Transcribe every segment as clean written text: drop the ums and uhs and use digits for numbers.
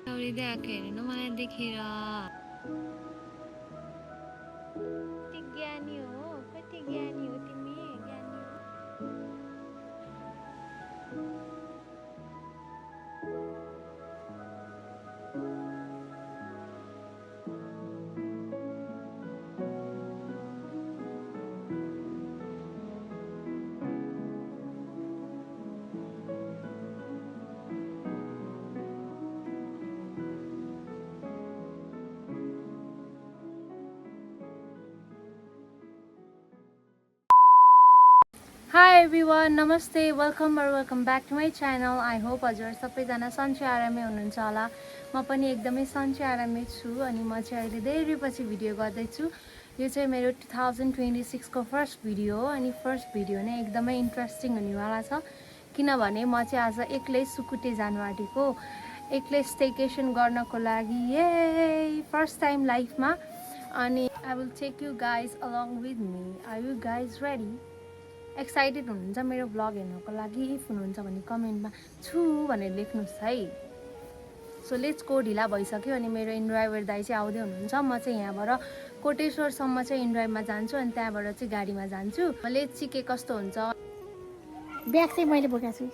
दौडिँदै आएको हेर्नु न मलाई देखेर। कति ज्ञानी हो, कति ज्ञानी हो तिमी, ज्ञानी हो। Hi everyone, namaste, welcome or welcome back to my channel. I hope हजुर सबैजना सन्चै आरामै हुनुहुन्छ होला। म पनि एकदमै सन्चै आरामै छु अनि म चाहिँ अहिले धेरै पछि भिडियो गर्दैछु। यो चाहिँ मेरो 2026 को फर्स्ट भिडियो हो अनि फर्स्ट भिडियो नै एकदमै इन्ट्रेस्टिङ हुनेवाला छ किनभने म चाहिँ आज एक्लै सुकुटे जानु आँटेको, एक्लै स्टेकेसन गर्नको लागि। ये फर्स्ट टाइम लाइफमा अनि I will take you guys along with me. Are you guys ready? Excited हुनुहुन्छ मेरो ब्लग हेर्नको लागि? इफ हुनुहुन्छ भने कमेन्टमा छु भनेर लेख्नुहोस् है। So let's go. ढिला भइसक्यो अनि मेरो इनड्राइभर दाइ चाहिँ आउँदै हुनुहुन्छ। म चाहिँ यहाँबाट कोटेश्वरसम्म चाहिँ इनड्राइभमा जान्छु अनि त्यहाँबाट चाहिँ गाडीमा जान्छु। लेट्स सी के कस्तो हुन्छ। ब्याग चाहिँ मैले बोकेको छु।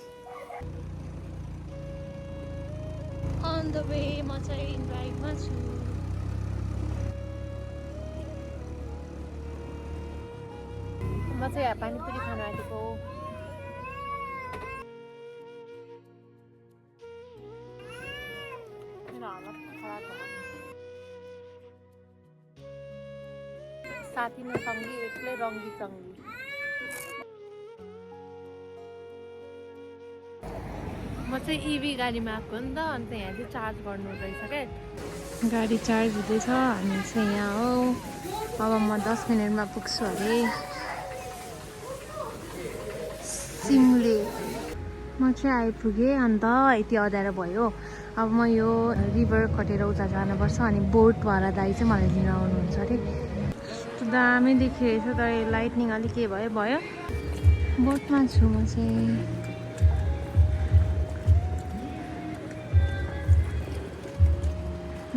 अन द वे म चाहिँ इनड्राइभमा छु। म चाहिँ यहाँ पानीपुरी खानु आँटेको। साथी नसँगी एक्लै रङ्गी चङ्गी। म चाहिँ इभी गाडीमा आएको नि त, अन्त यहाँ चाहिँ चार्ज गर्नु रहेछ क्या। गाडी चार्ज हुँदैछ। हामी चाहिँ यहाँ हो। अब म 10 मिनटमा पुग्छु अरे सिमले। म चाहिँ आइपुगेँ अन्त यति अँध्यारो भयो। अब म यो रिभर कटेर उता जानुपर्छ अनि बोटवाला दाइ चाहिँ मलाई लिन आउनुहुन्छ अरे। दामी देखिरहेछ तर लाइटनिङ अलिक के भयो भयो। बोटमा छु म चाहिँ।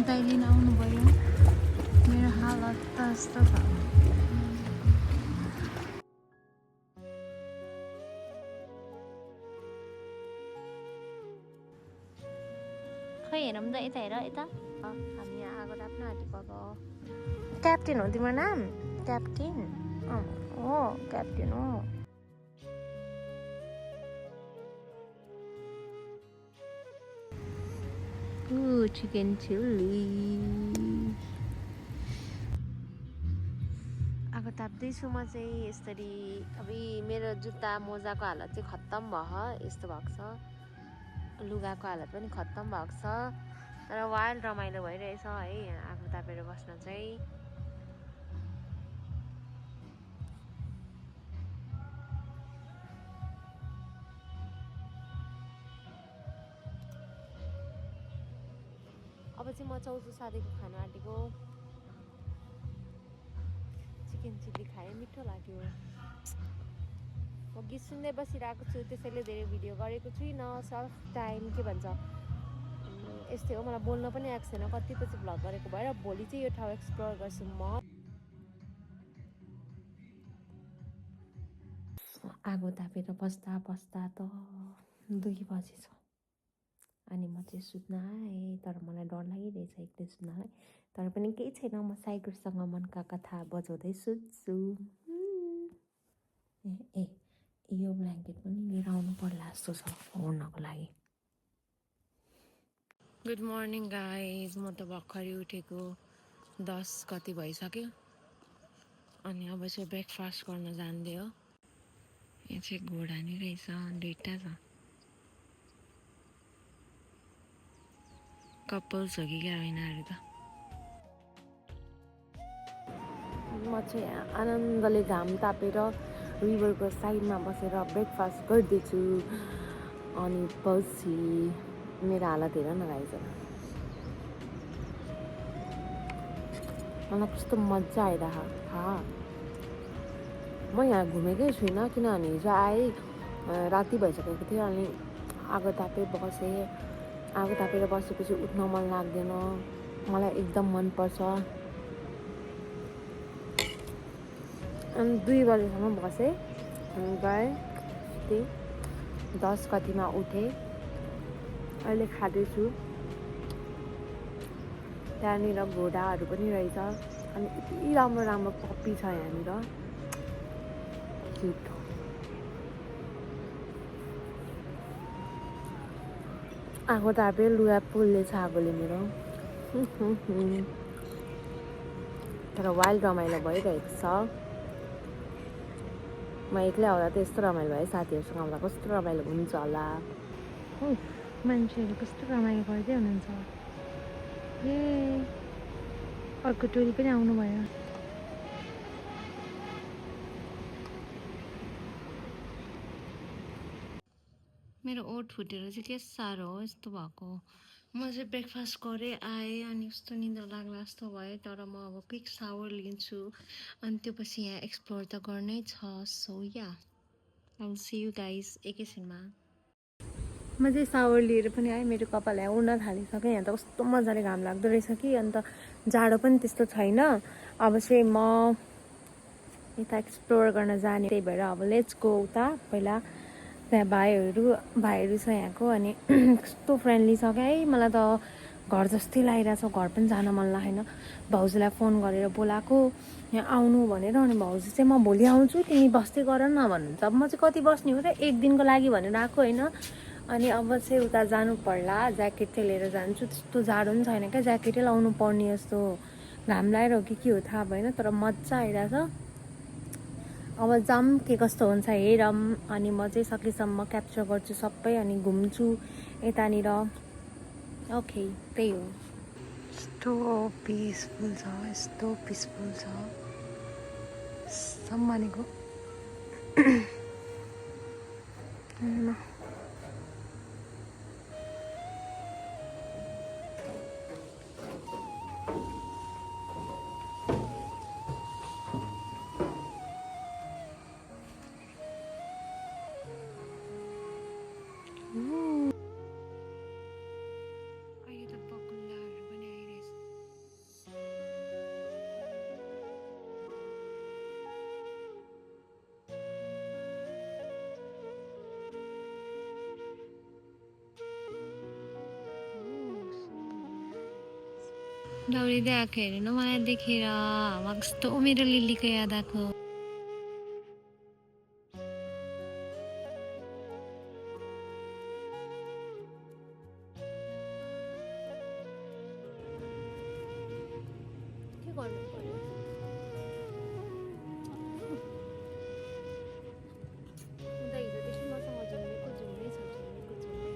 दाइ लिन आउनुभयो। मेरो हालत त यस्तो छ। खै हेरौँ त यता हेर यता। हामी यहाँ आगो राख्न आँटेको। अब क्याप्टेन हो तिम्रो नाम? क्याप्टेन हो, क्याप्टेन हो। चिकन चिल्ली आगो ताप्दैछु म चाहिँ यसरी। अब मेरो जुत्ता मोजाको हालत चाहिँ खत्तम भयो, यस्तो भएको छ। लुगाको हालत पनि खत्तम भएको छ तर वाइल्ड रमाइलो भइरहेछ है यहाँ आगो तापेर बस्न चाहिँ। अब चाहिँ म चाउचो सादेको खानु आँटेको। चिकन चिल्ली खाएँ, मिठो लाग्यो। म गीत सुन्दै बसिरहेको छु त्यसैले धेरै भिडियो गरेको छुइनँ। सेल्फ टाइम के भन्छ यस्तै हो। मलाई बोल्न पनि आएको छैन, कति पछि भ्लग गरेको भएर। भोलि चाहिँ यो ठाउँ एक्सप्लोर गर्छु म। आगो तापेर बस्दा बस्दा त 2 बजेछ अनि म चाहिँ सुत्न आएँ। तर मलाई डर लागिरहेछ एक्लै सुत्नलाई। तर पनि केही छैन, म साइगरसँग मनका कथा बजाउँदै सुत्छु। ए यो ब्ल्याङ्केट पनि लिएर आउनु पर्ला जस्तो छ ओड्नको लागि। Good morning guys. म त भर्खरै उठेको 10 कति भइसक्यो अनि अब चाहिँ ब्रेकफास्ट गर्न जान्दै हो। यहाँ चाहिँ घोडा नि रहेछ, 2टा छ। कपल्स हो कि क्या यिनीहरू त। म चाहिँ आनन्दले घाम तापेर रिभरको साइडमा बसेर ब्रेकफास्ट गर्दैछु अनि पछि मेरो हालत हेर न गाइज। मलाई कस्तो मजा आइरहेको। म यहाँ घुमेकै छुइनँ किनभने हिजो आएँ राति भइसकेको थियो अनि आगो तापेँ बसेँ आगो तापेर बसेपछि उठ्न मन लाग्दैन, मलाई एकदम मनपर्छ। अनि 2 बजेसम्म बसेँ, अनि गएँ, सुतेँ, 10 कतिमा उठेँ, अहिले खाँदैछु। त्यहाँनिर घोडाहरू पनि रहेछ, अनि यति राम्रो राम्रो पप्पी छ यहाँनिर, क्युट। आगो तापे लुगा पोल्दैछ आगोले मेरो। तर वाइल्ड रमाइलो भइरहेको छ। म एक्लै आउँदा त यस्तो रमाइलो भयो, साथीहरूसँग आउँदा कस्तो रमाइलो हुन्छ होला। मान्छेहरू कस्तो रमाइलो गर्दै हुनुहुन्छ। ए अर्को टोली पनि आउनु भयो। मेरो ओठ फुटेर चाहिँ के साह्रो हो यस्तो भएको। म चाहिँ ब्रेकफास्ट गरेँ आएँ, अनि कस्तो निद्रा लाग्ला जस्तो भयो। तर म अब क्विक सावर लिन्छु, अनि त्यो पछि यहाँ एक्सप्लोर त गर्नै छ। So yeah I will see you guys एकैछिनमा। म चाहिँ सावर लिएर पनि आएँ, मेरो कपाल यहाँ उड्न थालिसक्यो। यहाँ त कस्तो मजाले घाम लाग्दो रहेछ कि, अन्त जाडो पनि त्यस्तो छैन। अब चाहिँ म यता एक्सप्लोर गर्न जाने, त्यही भएर अब लेट्स गो उता। पहिला त्यहाँ भाइहरू छ यहाँको, अनि कस्तो फ्रेन्डली छ क्या है। मलाई त घर जस्तै लागिरहेछ, घर पनि जान मन लागेन। भाउजूलाई फोन गरेर बोलाएको यहाँ आउनु भनेर, अनि भाउजू चाहिँ म भोलि आउँछु तिमी बस्दै गर न भन्नुहुन्छ। अब म चाहिँ कति बस्ने हो र, 1 दिनको लागि भनेर आएको होइन। अनि अब चाहिँ उता जानु पर्ला, ज्याकेट चाहिँ लिएर जान्छु। त्यस्तो जाडो पनि छैन क्या, ज्याकेटै लाउनु पर्ने जस्तो घाम लागेर हो कि के हो थाहा भएन, तर मजा आइरहेछ। अब जाम के कस्तो हुन्छ हेरौँ, अनि म चाहिँ सकेसम्म क्याप्चर गर्छु सबै, अनि घुम्छु यतानिर। ओके, त्यही हो। यस्तो पिसफुल छ, यस्तो पिसफुल छ सब भनेको। अहिले त बकुल्लाहरू पनि आइरहेछ। दौडिँदै आएको हेरेन मलाई देखेर, हावा कस्तो मेरो लिलीको याद आएको। के गर्नु पर्यो? उता हिजोदेखि मसँग झुम्मेको झुम्मै छ, झुम्मेको झुम्मै।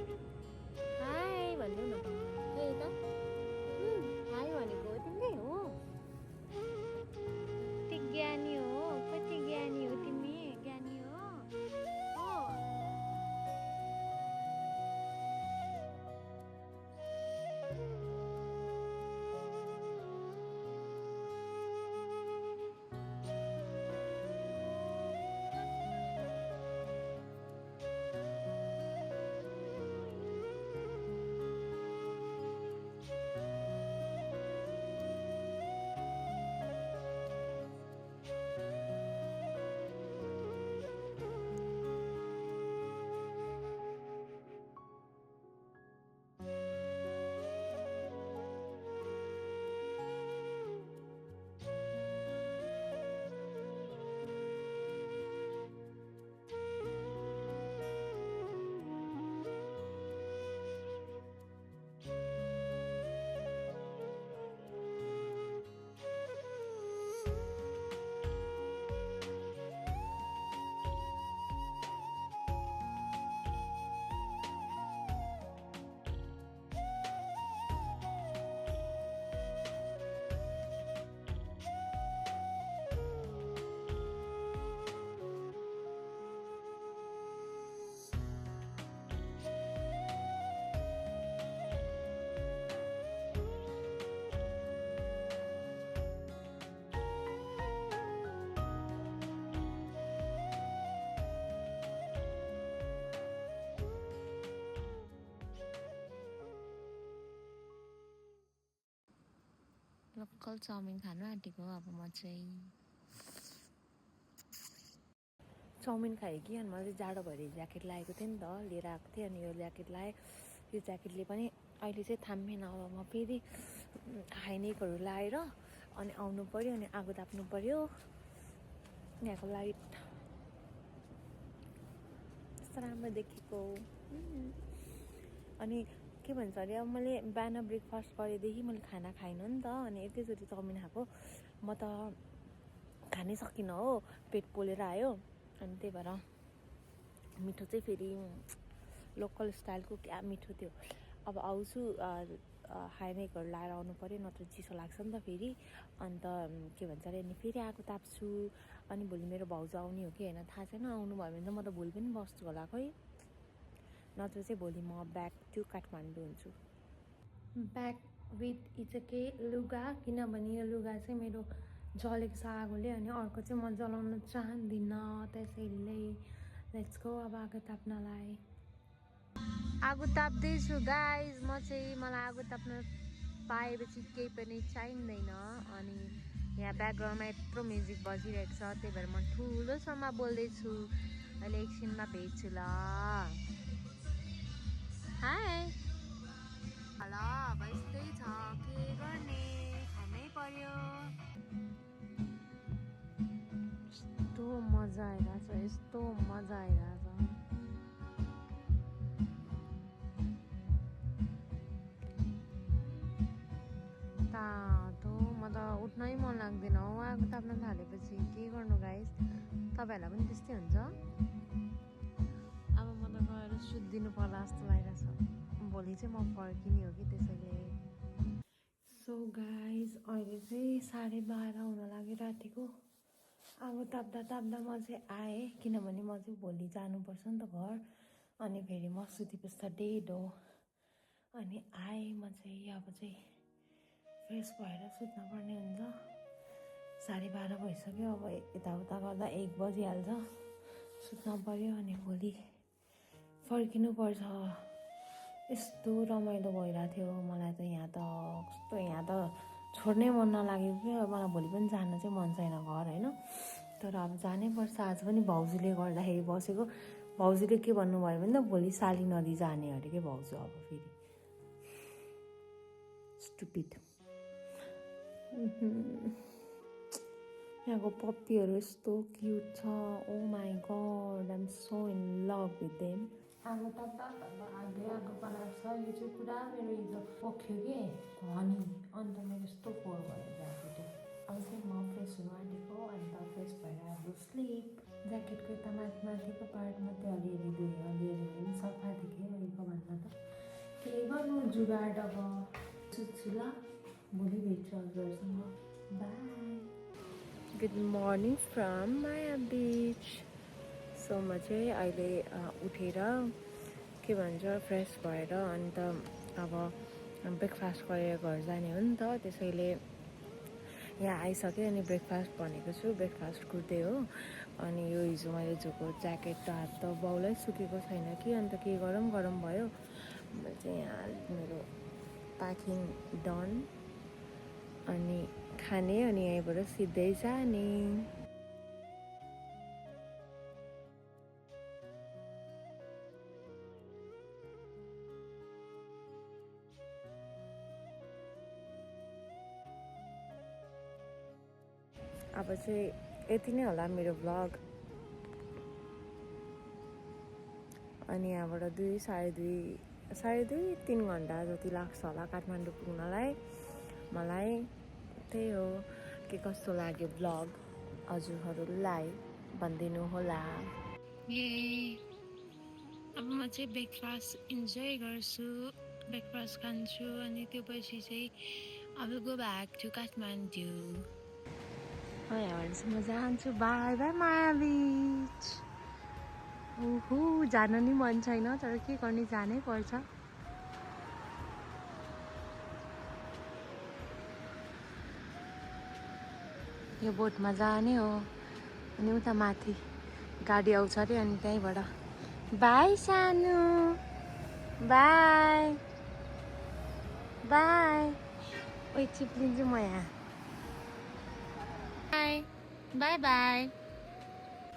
हाई भन्नु न, खै त हाई भनेको तिमीले हो। ती ज्ञानी हो, सक्कल चाउमिन खानु आँटेको अब म चाहिँ चाउमिन खाएँ कि अनि मैले जाडो भएर ज्याकेट लगाएको थिएँ नि त लिएर आएको थिएँ अनि यो ज्याकेट लगाएँ यो ज्याकेटले पनि अहिले चाहिँ थाम्मेन अब म फेरि हाइनेकहरू लगाएर अनि आउनु पऱ्यो अनि आगो ताप्नु पऱ्यो यहाँको लाइट कस्तो राम्रो देखेको अनि के भन्छ अरे अब मैले बिहान ब्रेकफास्ट गरेदेखि मैले खाना खाइनँ नि त अनि एकैचोटि चाउमिन खाएको म त खानै सकिनँ हो पेट पोलेर आयो अनि त्यही भएर मिठो चाहिँ फेरि लोकल स्टाइलको क्या मिठो थियो अब आउँछु हाइनेकहरू लाएर आउनु पऱ्यो नत्र चिसो लाग्छ नि त फेरि अन्त के भन्छ अरे अनि फेरि आगो ताप्छु अनि भोलि मेरो भाउजू आउने हो कि होइन थाहा छैन आउनु भयो भने त म त भोलि पनि बस्छु होला खै नत्र चाहिँ भोलि म ब्याक टु काठमाडौँ हुन्छु ब्याक विथ इचके लुगा किनभने यो लुगा चाहिँ मेरो जलेको छ आगोले अनि अर्को चाहिँ म जलाउन चाहदिनँ त्यसैले लेट्स गो अब आगो ताप्नलाई आगो ताप्दैछु गाइज म चाहिँ मलाई आगो ताप्न पाएपछि केही पनि चाहिँदैन अनि यहाँ ब्याकग्राउन्डमा यत्रो म्युजिक बजिरहेको छ त्यही भएर म ठुलोसम्म बोल्दैछु अहिले एकछिनमा भेट्छु ल हाई ल अब यस्तै छ के गर्ने खानै पर्यो यस्तो मजा आइरहेछ यस्तो मजा आइरहेछ तातो म त उठ्नै मन लाग्दैन हो आगो ताप्न थालेपछि के गर्नु गाइस तपाईँहरूलाई पनि त्यस्तै हुन्छ अब म त गएर सुत्दिनु पर्ला जस्तो लागिरहेछ भोलि चाहिँ म फर्किने हो कि त्यसैले सो गाइस अहिले चाहिँ 12:30 हुन लाग्यो रातिको आगो ताप्दा ताप्दा म चाहिँ आएँ किनभने म चाहिँ भोलि जानुपर्छ नि त घर अनि फेरि म सुतेपछि त डेड हो अनि आएँ म चाहिँ अब चाहिँ फ्रेस भएर सुत्न पर्ने हुन्छ 12:30 भइसक्यो अब यताउता गर्दा 1 बजिहाल्छ सुत्न पर्यो अनि भोलि फर्किनुपर्छ यस्तो रमाइलो भइरहेको थियो मलाई त यहाँ त कस्तो यहाँ त छोड्नै मन नलागेको थियो मलाई भोलि पनि जान चाहिँ मन छैन घर होइन तर अब जानै पर्छ आज पनि भाउजूले गर्दाखेरि बसेको भाउजूले के भन्नुभयो भने त भोलि साली नदी जाने अरे के भाउजू अब फेरि स्टुपिड यहाँको पप्पीहरू यस्तो क्युट छ oh my god I am so in love with them आगो ताप्दा आगो बनाएको छ यो चाहिँ पुरा मेरो हिजो पोख्यो कि हनी अन्त मेरो यस्तो फोहोर भएर गएको थियो अब चाहिँ म फ्रेस हुनु आँटेको अन्त फ्रेस भएर अब स्लिप ज्याकेटको यता माथिको पार्ट मात्रै अलिअलि धोयो अलिअलि पनि सफा देखेँ अहिलेको भन्दा त के गर्नु जुगाड अब सुत्छु ल भोलि भेट्छु हजुरहरूसँग bye good morning from Maya बिच सो म चाहिँ अहिले उठेर के भन्छ फ्रेस भएर अन्त अब ब्रेकफास्ट गरेर घर जाने हो नि त त्यसैले यहाँ आइसकेँ अनि ब्रेकफास्ट भनेको छु ब्रेकफास्ट कुर्दै हो अनि यो हिजो मैले धोएको ज्याकेट त हात त बाउलै सुकेको छैन कि अन्त के गरम गरम भयो मैले चाहिँ यहाँ मेरो प्याकिङ डन अनि खाने अनि यहीँबाट सिधै जाने अब चाहिँ यति नै होला मेरो भ्लग अनि यहाँबाट 2-3 घन्टा जति लाग्छ होला काठमाडौँ पुग्नलाई मलाई त्यही हो के कस्तो लाग्यो भ्लग हजुरहरूलाई भनिदिनु होला अब म चाहिँ ब्रेकफास्ट इन्जोय गर्छु ब्रेकफास्ट खान्छु अनि त्यो पछि चाहिँ अब गो ब्याक टु काठमाडौँ यहाँबाट चाहिँ म जान्छु बाई बाई माया बिच ओहो जान नि मन छैन तर के गर्ने जानै पर्छ यो बोटमा जाने हो अनि उता माथि गाडी आउँछ अरे अनि त्यहीँबाट बाई सानो बाई बाई ओइ चिप्लिन्छु म यहाँ बाई बाई।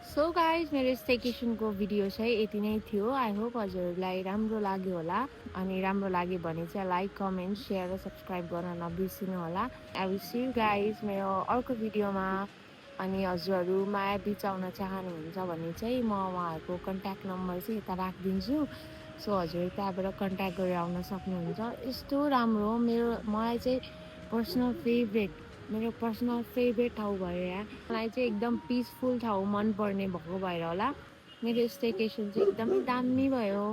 सो गाइज मेरो स्टेकेसनको भिडियो चाहिँ यति नै थियो। आई होप हजुरहरूलाई राम्रो लाग्यो होला। अनि राम्रो लाग्यो भने चाहिँ लाइक कमेन्ट सेयर र सब्सक्राइब गर्न नबिर्सिनु होला। I will see you guys मेरो अर्को भिडियोमा। अनि हजुरहरू माया बिचाउन चाहनुहुन्छ भने चाहिँ म उहाँहरूको कन्ट्याक्ट नम्बर चाहिँ यता राखिदिन्छु। सो हजुर त्यहाँबाट कन्ट्याक्ट गरेर आउन सक्नुहुन्छ। यस्तो राम्रो मलाई चाहिँ पर्सनल फेभरेट ठाउँ भयो यहाँ। मलाई चाहिँ एकदम पिसफुल ठाउँ मनपर्ने भएको भएर होला मेरो स्टेकेसन चाहिँ एकदमै दामी भयो।